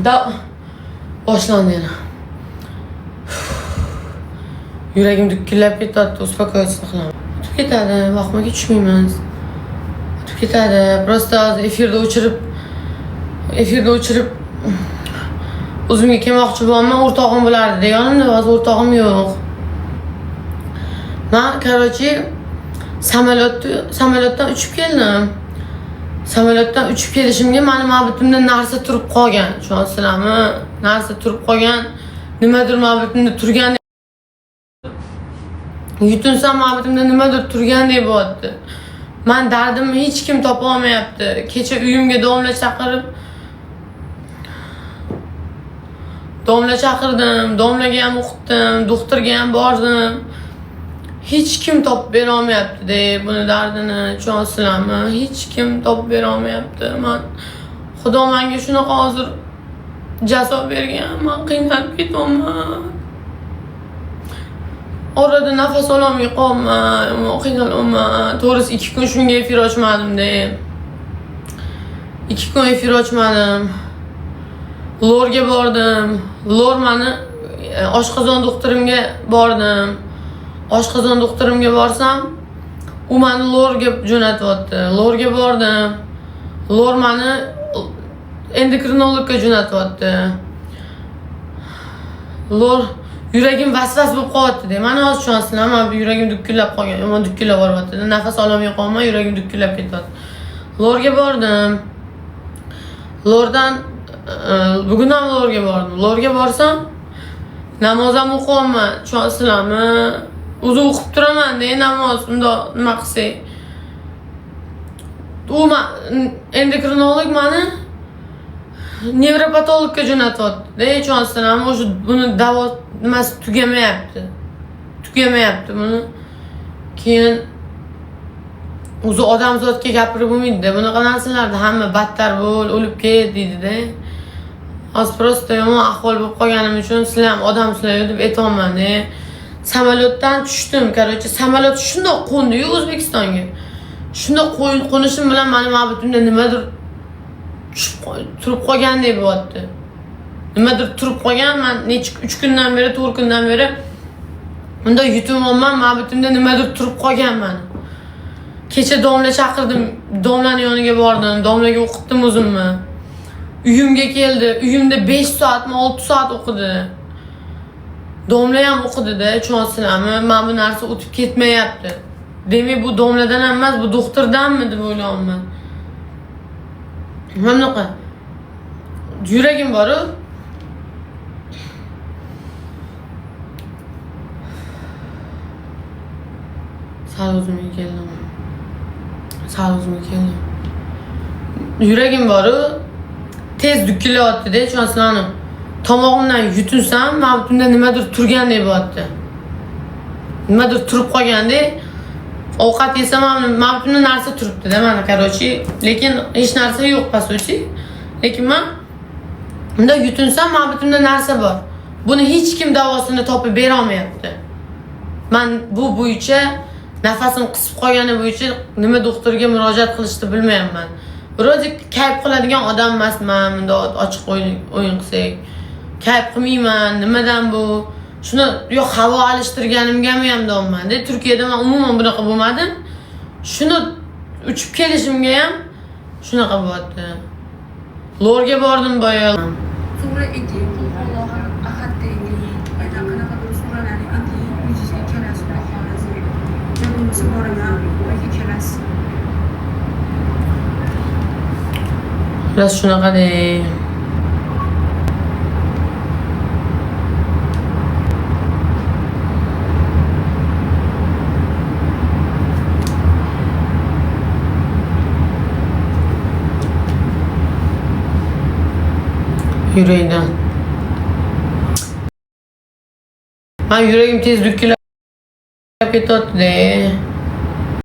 da boshlandi yana. Yuragim dukkillab ketadi, uspokoyitsni qilaman. O'tib ketadi, vaqtga tushmaymiz. O'tib ketadi. Prosta efirda o'chirib o'zimga kelmoqchi bo'lman, o'rtog'im bo'lardi deganimda, hozir o'rtog'im yo'q. Men, короче, samolyotdan uchib keldim. Samolyotdan uchib kelishimga meni mabittimda narsa turib qolgan. Tushunasizlarmi? Narsa turib qolgan. Nimadir mabittimda turgan. Yutinsam mabittimda nimadir turgandek bo'lyapti. Men dardimni hech kim topa olmayapti. Kecha uyimga domla chaqirdim, domlaga ham o'qitdim, doktorga ham bordim. Hech kim topib bera olmayapti buni dardini, tushunasizlarmi? Hech kim topib bera olmayapti. Men Xudo menga shunaqa hozir jazo bergan, men qiynalib ketyapman. Orada nafas ololmay qolman, qiynalyapman. To'g'risi 2 kun shunga efir ochmadim-da. 2 kun efir ochmadim. Lorga bordim. Lor meni oshqozon doktorimga bordim. Oshqozon doktorimga borsam, u meni Lorga jo'natyapti. Lorga bordim. Lor meni endokrinologga jo'natyapti. Lor yuragim vasvas bo'lib qolyapti-da. Mana hozir tushunasizlarmi? Men yuragim dukkillab qolgan. Yomon dukkillab boryapti. Nafas ololmay qolman, yuragim dukkillab ketyapti. Lorga bordim. Lordan bugun ham Lorga bordim. Lorga borsam namoz ham o'qiyapman. Tushunasizlarmi? O'zi o'qib turaman-da namoz, unda nima qilsak. U endokrinolog meni nevropatologga jo'natyapti. Tushunasizlarmi? O'sha buni davo nimasi tugamayapti buni. Keyin o'zi odam zotga gapirib bo'lmaydi-da. Bunaqa narsalarda hamma battar bo'l, o'lib ket deydi-da. Hozir prosta yomon ahvol bo'lib qolganim uchun sizlar ham odamsizlar deb aytolman-da. Samolyotdan tushdim. Короче, samolyot shundoq qo'ndi-yu O'zbekistonga. Shundoq qo'nishim bilan meni mabittimda nimadir turib qolgandek bo'lyapti. Nimadir turib qolgan. Men 3 kundan beri, 4 kundan beri unda yutyapman, mabittimda nimadir turib qolgan meni. Kecha domla chaqirdim, domlaning yoniga bordim, domlaga o'qitdim o'zimni. Uyimga keldi. Uyimda 5 soatmi, 6 soat o'qidi. Domla ham o'qidi-da, tushunasizlarmi? Men bu narsa o'tib ketmayapti. Demak, bu domladan ham emas, bu doktordanmi deb o'ylayapman. Mana bunaqa yuragim bor-ku. Sal o'zimga keldim. Yuragim bor-ku. Tez dukillayapti-da, tushunasizlarmi? Tomog'imdan yutinsam, mabittimda nimadir turgandek bo'lyapti. Nimadir turib qolgandek. Ovqat yesam ham mabittimda narsa turibdi-da mana, короче, lekin hech narsa yo'q pasochi. Lekin men unda yutinsam, mabittimda narsa bor. Buni hech kim davosini topib bera olmayapti. Men bu bo'yicha nafasim qisib qolgani bo'yicha nima doktorga murojaat qilishni bilmayapman. Birozi kayf qiladigan odam emasman, bunda ochiq o'yin qilsak. Kayf qilmayman, nimadan bu? Shuni yo'q havo alishtirganimgami ham deyapman-da. Turkiyada men umuman bunaqa bo'lmadim. Shuni uchib kelishimga ham shunaqa bo'lyapti. Lorga bordim boya. Sura eti, Alloh ahaddengi, ayta qanaqadir suralarni eti yuzingizga kelasi xohlasa. Jabunisi boraman, yoki kelasi. Biraz shunaqa-da. Yüreğinden. Ben yüreğim tez dükkanlar yapıyor.